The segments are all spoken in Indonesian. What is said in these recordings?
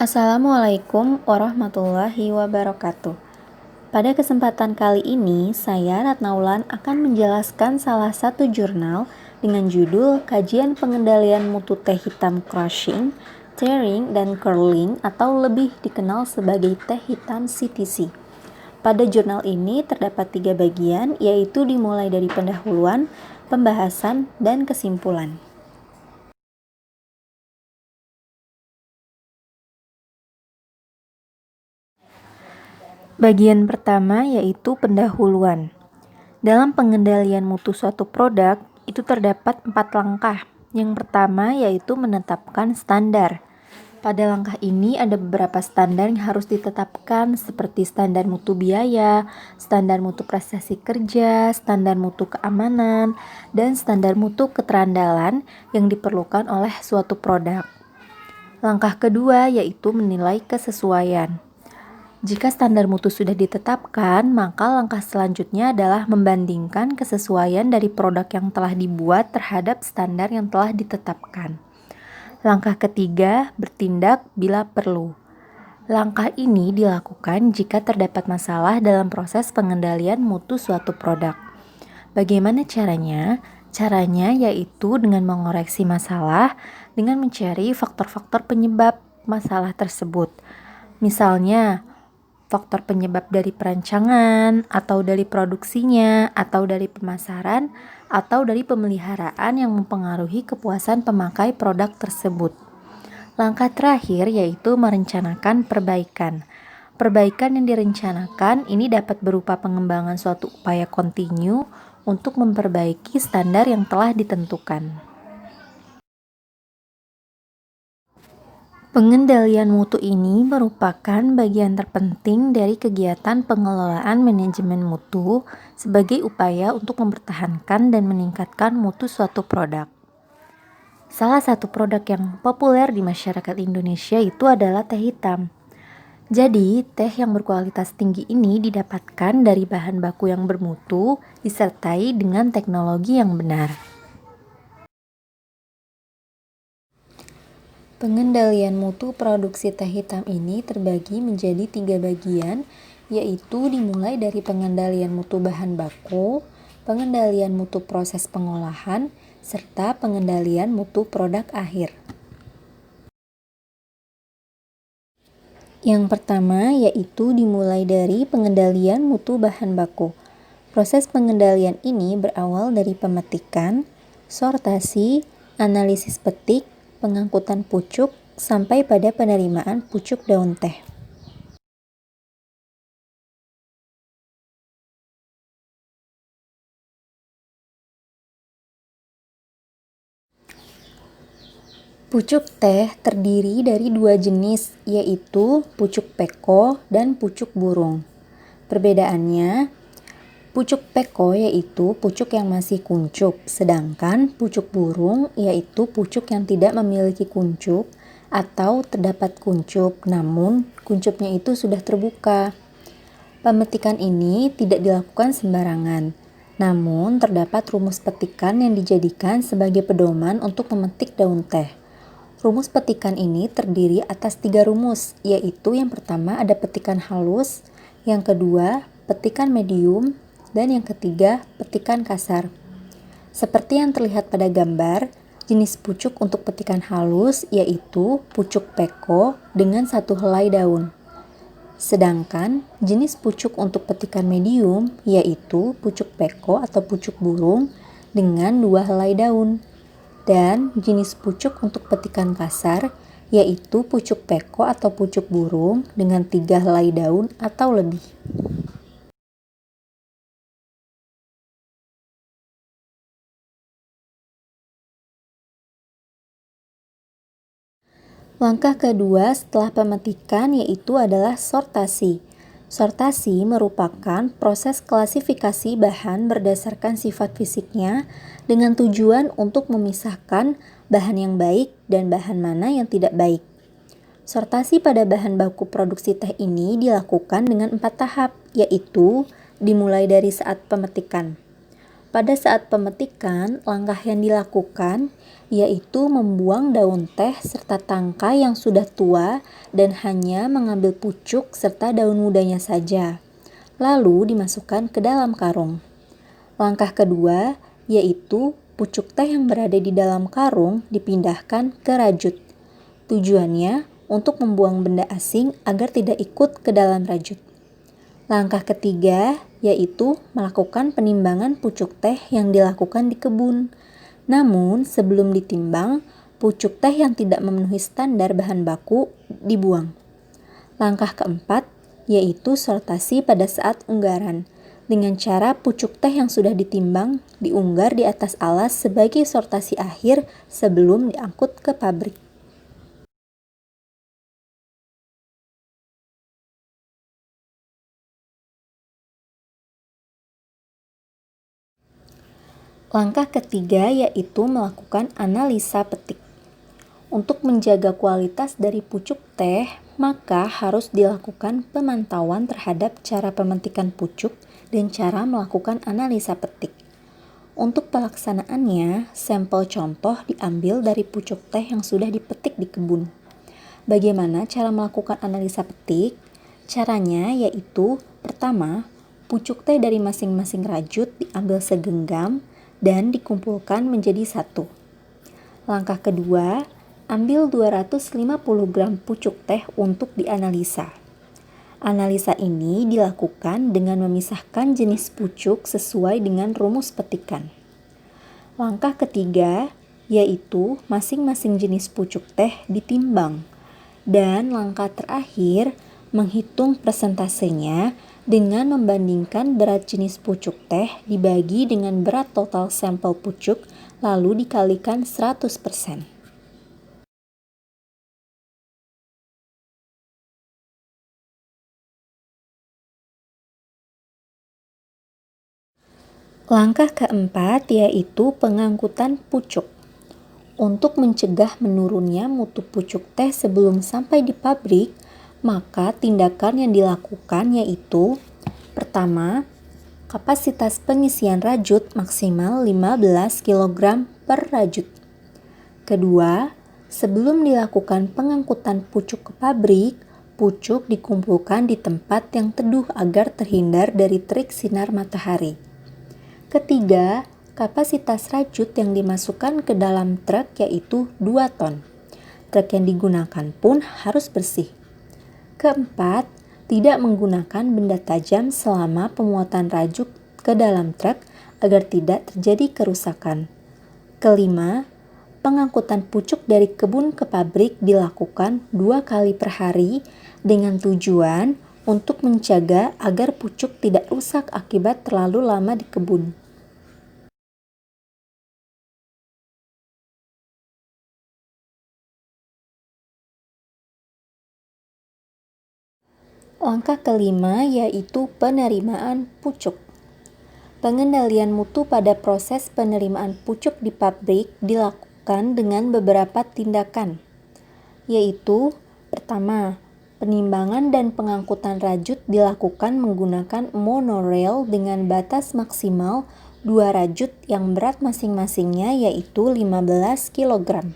Assalamualaikum warahmatullahi wabarakatuh. Pada kesempatan kali ini, saya Ratnaulan akan menjelaskan salah satu jurnal dengan judul Kajian Pengendalian Mutu Teh Hitam Crushing, Tearing, dan Curling atau lebih dikenal sebagai teh hitam CTC. Pada jurnal ini terdapat 3 bagian, yaitu dimulai dari pendahuluan, pembahasan, dan kesimpulan. Bagian pertama yaitu pendahuluan. Dalam pengendalian mutu suatu produk, itu terdapat 4 langkah. Yang pertama yaitu menetapkan standar. Pada langkah ini ada beberapa standar yang harus ditetapkan seperti standar mutu biaya, standar mutu prestasi kerja, standar mutu keamanan, dan standar mutu keterandalan yang diperlukan oleh suatu produk. Langkah kedua yaitu menilai kesesuaian. Jika standar mutu sudah ditetapkan, maka langkah selanjutnya adalah membandingkan kesesuaian dari produk yang telah dibuat terhadap standar yang telah ditetapkan. Langkah ketiga, bertindak bila perlu. Langkah ini dilakukan jika terdapat masalah dalam proses pengendalian mutu suatu produk. Bagaimana caranya? Caranya yaitu dengan mengoreksi masalah dengan mencari faktor-faktor penyebab masalah tersebut. Misalnya, faktor penyebab dari perancangan, atau dari produksinya, atau dari pemasaran, atau dari pemeliharaan yang mempengaruhi kepuasan pemakai produk tersebut. Langkah terakhir yaitu merencanakan perbaikan. Perbaikan yang direncanakan ini dapat berupa pengembangan suatu upaya kontinu untuk memperbaiki standar yang telah ditentukan. Pengendalian mutu ini merupakan bagian terpenting dari kegiatan pengelolaan manajemen mutu sebagai upaya untuk mempertahankan dan meningkatkan mutu suatu produk. Salah satu produk yang populer di masyarakat Indonesia itu adalah teh hitam. Jadi, teh yang berkualitas tinggi ini didapatkan dari bahan baku yang bermutu disertai dengan teknologi yang benar. Pengendalian mutu produksi teh hitam ini terbagi menjadi 3 bagian, yaitu dimulai dari pengendalian mutu bahan baku, pengendalian mutu proses pengolahan, serta pengendalian mutu produk akhir. Yang pertama yaitu dimulai dari pengendalian mutu bahan baku. Proses pengendalian ini berawal dari pemetikan, sortasi, analisis petik, pengangkutan pucuk, sampai pada penerimaan pucuk daun teh. Pucuk teh terdiri dari 2 jenis, yaitu pucuk peko dan pucuk burung. Perbedaannya, pucuk peko yaitu pucuk yang masih kuncup, sedangkan pucuk burung yaitu pucuk yang tidak memiliki kuncup atau terdapat kuncup, namun kuncupnya itu sudah terbuka. Pemetikan ini tidak dilakukan sembarangan, namun terdapat rumus petikan yang dijadikan sebagai pedoman untuk memetik daun teh. Rumus petikan ini terdiri atas 3 rumus, yaitu yang pertama ada petikan halus, yang kedua petikan medium, dan yang ketiga petikan kasar. Seperti yang terlihat pada gambar, jenis pucuk untuk petikan halus yaitu pucuk peko dengan 1 helai daun. Sedangkan jenis pucuk untuk petikan medium yaitu pucuk peko atau pucuk burung dengan 2 helai daun. Dan jenis pucuk untuk petikan kasar yaitu pucuk peko atau pucuk burung dengan 3 helai daun atau lebih. Langkah kedua setelah pemetikan yaitu adalah sortasi. Sortasi merupakan proses klasifikasi bahan berdasarkan sifat fisiknya dengan tujuan untuk memisahkan bahan yang baik dan bahan mana yang tidak baik. Sortasi pada bahan baku produksi teh ini dilakukan dengan 4 tahap, yaitu dimulai dari saat pemetikan. Pada saat pemetikan, langkah yang dilakukan yaitu membuang daun teh serta tangkai yang sudah tua dan hanya mengambil pucuk serta daun mudanya saja, lalu dimasukkan ke dalam karung. Langkah kedua yaitu pucuk teh yang berada di dalam karung dipindahkan ke rajut. Tujuannya untuk membuang benda asing agar tidak ikut ke dalam rajut. Langkah ketiga yaitu melakukan penimbangan pucuk teh yang dilakukan di kebun. Namun sebelum ditimbang, pucuk teh yang tidak memenuhi standar bahan baku dibuang. Langkah keempat yaitu sortasi pada saat unggaran. Dengan cara pucuk teh yang sudah ditimbang diunggar di atas alas sebagai sortasi akhir sebelum diangkut ke pabrik. Langkah ketiga yaitu melakukan analisa petik. Untuk menjaga kualitas dari pucuk teh, maka harus dilakukan pemantauan terhadap cara pemetikan pucuk dan cara melakukan analisa petik. Untuk pelaksanaannya, sampel contoh diambil dari pucuk teh yang sudah dipetik di kebun. Bagaimana cara melakukan analisa petik? Caranya yaitu, pertama, pucuk teh dari masing-masing rajut diambil segenggam dan dikumpulkan menjadi satu. Langkah kedua, ambil 250 gram pucuk teh untuk dianalisa. Analisa ini dilakukan dengan memisahkan jenis pucuk sesuai dengan rumus petikan. Langkah ketiga, yaitu masing-masing jenis pucuk teh ditimbang. Dan langkah terakhir, menghitung persentasenya dengan membandingkan berat jenis pucuk teh dibagi dengan berat total sampel pucuk lalu dikalikan 100%. Langkah keempat yaitu pengangkutan pucuk. Untuk mencegah menurunnya mutu pucuk teh sebelum sampai di pabrik, maka tindakan yang dilakukan yaitu, pertama, kapasitas pengisian rajut maksimal 15 kg per rajut. Kedua, sebelum dilakukan pengangkutan pucuk ke pabrik, pucuk dikumpulkan di tempat yang teduh agar terhindar dari terik sinar matahari. Ketiga, kapasitas rajut yang dimasukkan ke dalam truk yaitu 2 ton. Truk yang digunakan pun harus bersih. Keempat, tidak menggunakan benda tajam selama pemuatan rajut ke dalam truk agar tidak terjadi kerusakan. Kelima, pengangkutan pucuk dari kebun ke pabrik dilakukan 2 kali per hari dengan tujuan untuk mencegah agar pucuk tidak rusak akibat terlalu lama di kebun. Langkah kelima yaitu penerimaan pucuk. Pengendalian mutu pada proses penerimaan pucuk di pabrik dilakukan dengan beberapa tindakan, yaitu pertama, penimbangan dan pengangkutan rajut dilakukan menggunakan monorail dengan batas maksimal 2 rajut yang berat masing-masingnya yaitu 15 kg.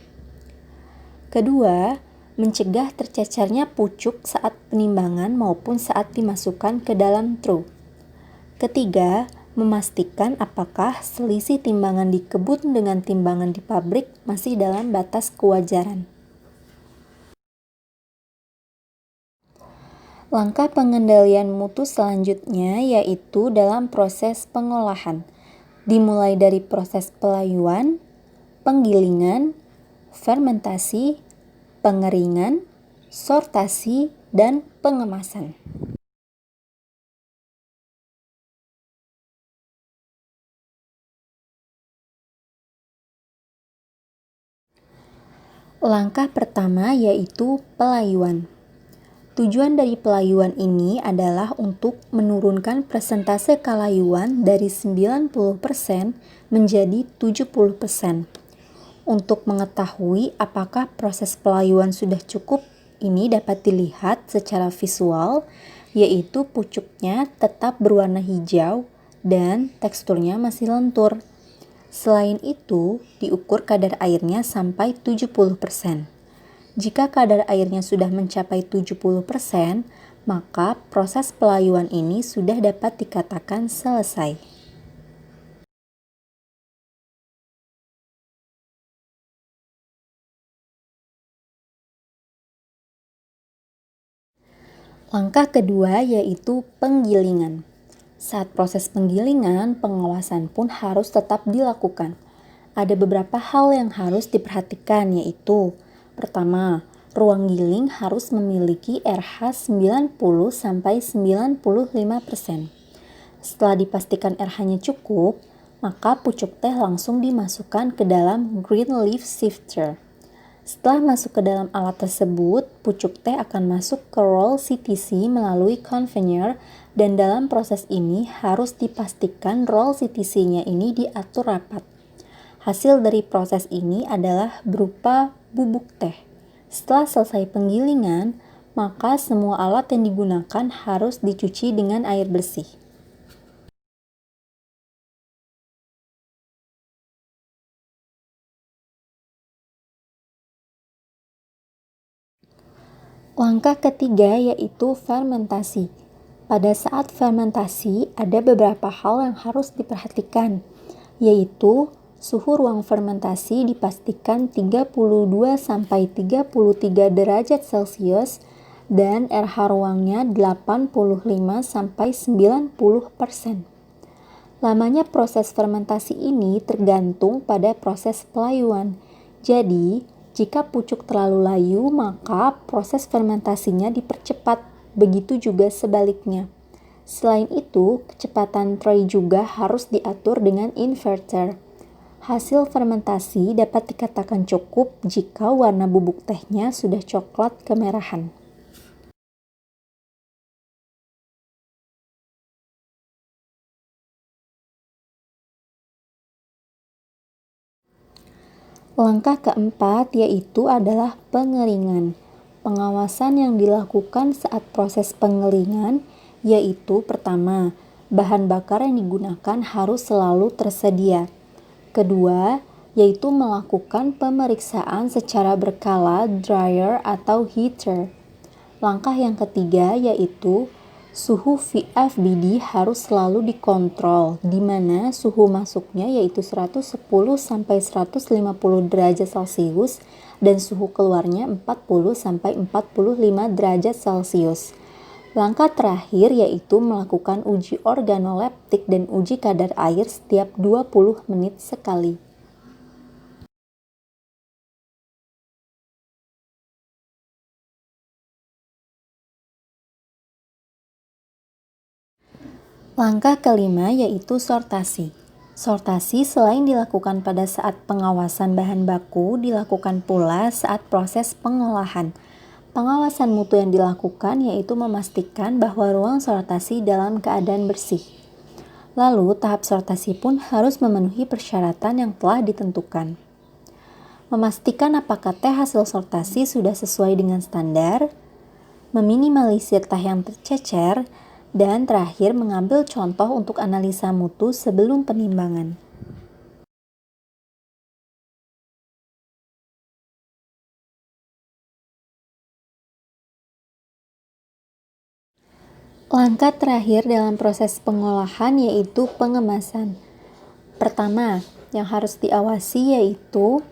Kedua, mencegah tercecernya pucuk saat penimbangan maupun saat dimasukkan ke dalam truk. Ketiga, memastikan apakah selisih timbangan di kebun dengan timbangan di pabrik masih dalam batas kewajaran. Langkah pengendalian mutu selanjutnya yaitu dalam proses pengolahan, dimulai dari proses pelayuan, penggilingan, fermentasi, pengeringan, sortasi, dan pengemasan. Langkah pertama yaitu pelayuan. Tujuan dari pelayuan ini adalah untuk menurunkan persentase kalayuan dari 90% menjadi 70%. Untuk mengetahui apakah proses pelayuan sudah cukup, ini dapat dilihat secara visual, yaitu pucuknya tetap berwarna hijau dan teksturnya masih lentur. Selain itu, diukur kadar airnya sampai 70%. Jika kadar airnya sudah mencapai 70%, maka proses pelayuan ini sudah dapat dikatakan selesai. Langkah kedua yaitu penggilingan. Saat proses penggilingan, pengawasan pun harus tetap dilakukan. Ada beberapa hal yang harus diperhatikan yaitu: pertama, ruang giling harus memiliki RH 90-95%. Setelah dipastikan RH-nya cukup, maka pucuk teh langsung dimasukkan ke dalam green leaf sifter. Setelah masuk ke dalam alat tersebut, pucuk teh akan masuk ke roll CTC melalui conveyor, dan dalam proses ini harus dipastikan roll CTC-nya ini diatur rapat. Hasil dari proses ini adalah berupa bubuk teh. Setelah selesai penggilingan, maka semua alat yang digunakan harus dicuci dengan air bersih. Langkah ketiga yaitu fermentasi. Pada saat fermentasi, ada beberapa hal yang harus diperhatikan, yaitu suhu ruang fermentasi dipastikan 32-33 derajat Celcius dan RH ruangnya 85-90%. Lamanya proses fermentasi ini tergantung pada proses pelayuan. Jadi, jika pucuk terlalu layu, maka proses fermentasinya dipercepat, begitu juga sebaliknya. Selain itu, kecepatan tray juga harus diatur dengan inverter. Hasil fermentasi dapat dikatakan cukup jika warna bubuk tehnya sudah coklat kemerahan. Langkah keempat yaitu adalah pengeringan. Pengawasan yang dilakukan saat proses pengeringan yaitu: pertama, bahan bakar yang digunakan harus selalu tersedia. Kedua, yaitu melakukan pemeriksaan secara berkala dryer atau heater. Langkah yang ketiga yaitu suhu VFBD harus selalu dikontrol, di mana suhu masuknya yaitu 110-150 derajat Celcius dan suhu keluarnya 40-45 derajat Celcius. Langkah terakhir yaitu melakukan uji organoleptik dan uji kadar air setiap 20 menit sekali. Langkah kelima yaitu sortasi. Sortasi selain dilakukan pada saat pengawasan bahan baku, dilakukan pula saat proses pengolahan. Pengawasan mutu yang dilakukan yaitu memastikan bahwa ruang sortasi dalam keadaan bersih. Lalu, tahap sortasi pun harus memenuhi persyaratan yang telah ditentukan. Memastikan apakah teh hasil sortasi sudah sesuai dengan standar, meminimalisir teh yang tercecer, dan terakhir mengambil contoh untuk analisa mutu sebelum penimbangan. Langkah terakhir dalam proses pengolahan yaitu pengemasan. Pertama, yang harus diawasi yaitu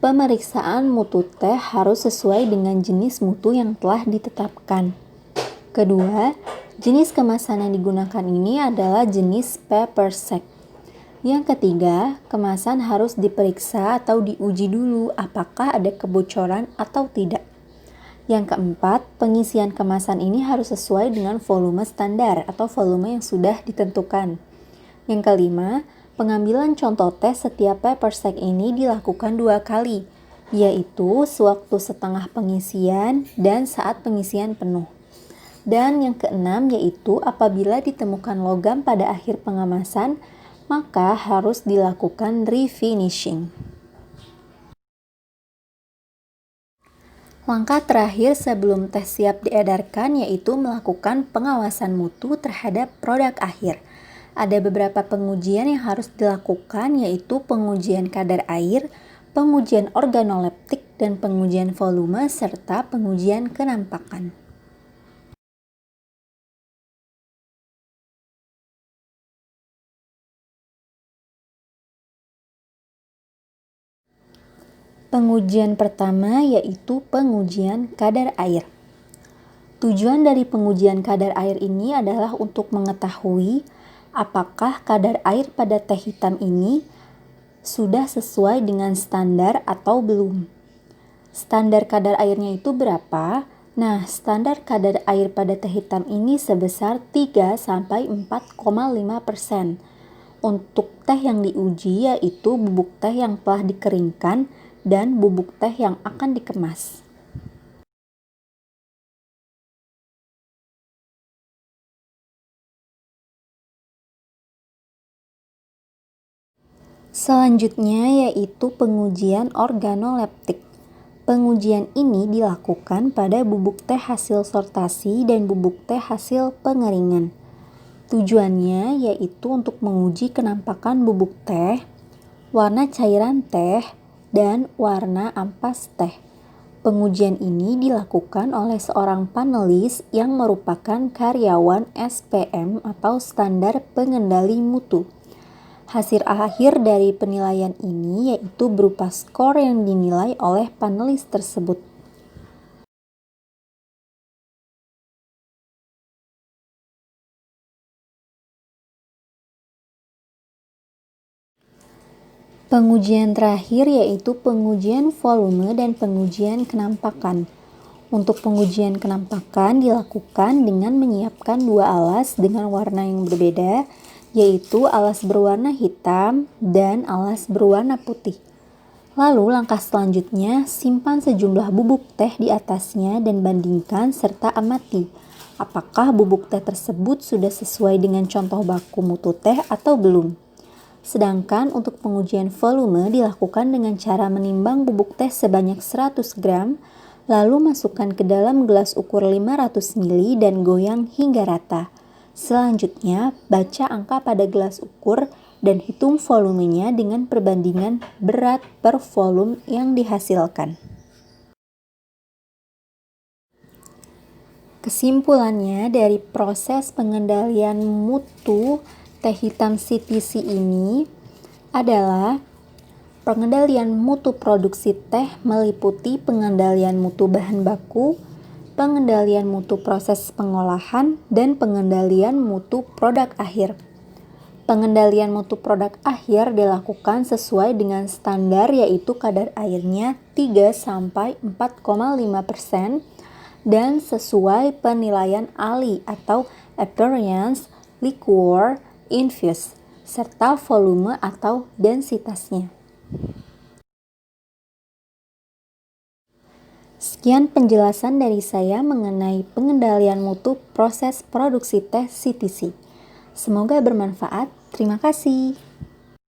pemeriksaan mutu teh harus sesuai dengan jenis mutu yang telah ditetapkan. Kedua, jenis kemasan yang digunakan ini adalah jenis paper sack. Yang ketiga, kemasan harus diperiksa atau diuji dulu apakah ada kebocoran atau tidak. Yang keempat, pengisian kemasan ini harus sesuai dengan volume standar atau volume yang sudah ditentukan. Yang kelima, pengambilan contoh teh setiap paper sack ini dilakukan 2 kali, yaitu sewaktu setengah pengisian dan saat pengisian penuh. Dan yang keenam yaitu apabila ditemukan logam pada akhir pengemasan, maka harus dilakukan refinishing. Langkah terakhir sebelum teh siap diedarkan yaitu melakukan pengawasan mutu terhadap produk akhir. Ada beberapa pengujian yang harus dilakukan, yaitu pengujian kadar air, pengujian organoleptik, dan pengujian volume, serta pengujian kenampakan. Pengujian pertama yaitu pengujian kadar air. Tujuan dari pengujian kadar air ini adalah untuk mengetahui apakah kadar air pada teh hitam ini sudah sesuai dengan standar atau belum. Standar kadar airnya itu berapa? Nah, standar kadar air pada teh hitam ini sebesar 3-4,5%. Untuk teh yang diuji yaitu bubuk teh yang telah dikeringkan dan bubuk teh yang akan dikemas. Selanjutnya yaitu pengujian organoleptik. Pengujian ini dilakukan pada bubuk teh hasil sortasi dan bubuk teh hasil pengeringan. Tujuannya yaitu untuk menguji kenampakan bubuk teh, warna cairan teh, dan warna ampas teh. Pengujian ini dilakukan oleh seorang panelis yang merupakan karyawan SPM atau Standar Pengendali Mutu. Hasil akhir dari penilaian ini yaitu berupa skor yang dinilai oleh panelis tersebut. Pengujian terakhir yaitu pengujian volume dan pengujian kenampakan. Untuk pengujian kenampakan dilakukan dengan menyiapkan dua alas dengan warna yang berbeda, yaitu alas berwarna hitam dan alas berwarna putih. Lalu langkah selanjutnya, simpan sejumlah bubuk teh di atasnya dan bandingkan serta amati apakah bubuk teh tersebut sudah sesuai dengan contoh baku mutu teh atau belum. Sedangkan untuk pengujian volume dilakukan dengan cara menimbang bubuk teh sebanyak 100 gram, lalu masukkan ke dalam gelas ukur 500 ml dan goyang hingga rata. Selanjutnya, baca angka pada gelas ukur dan hitung volumenya dengan perbandingan berat per volume yang dihasilkan. Kesimpulannya, dari proses pengendalian mutu teh hitam CTC ini adalah pengendalian mutu produksi teh meliputi pengendalian mutu bahan baku, pengendalian mutu proses pengolahan, dan pengendalian mutu produk akhir. Pengendalian mutu produk akhir dilakukan sesuai dengan standar yaitu kadar airnya 3-4,5% dan sesuai penilaian ALI atau Appearance Liquor Infused serta volume atau densitasnya. Sekian penjelasan dari saya mengenai pengendalian mutu proses produksi teh CTC. Semoga bermanfaat. Terima kasih.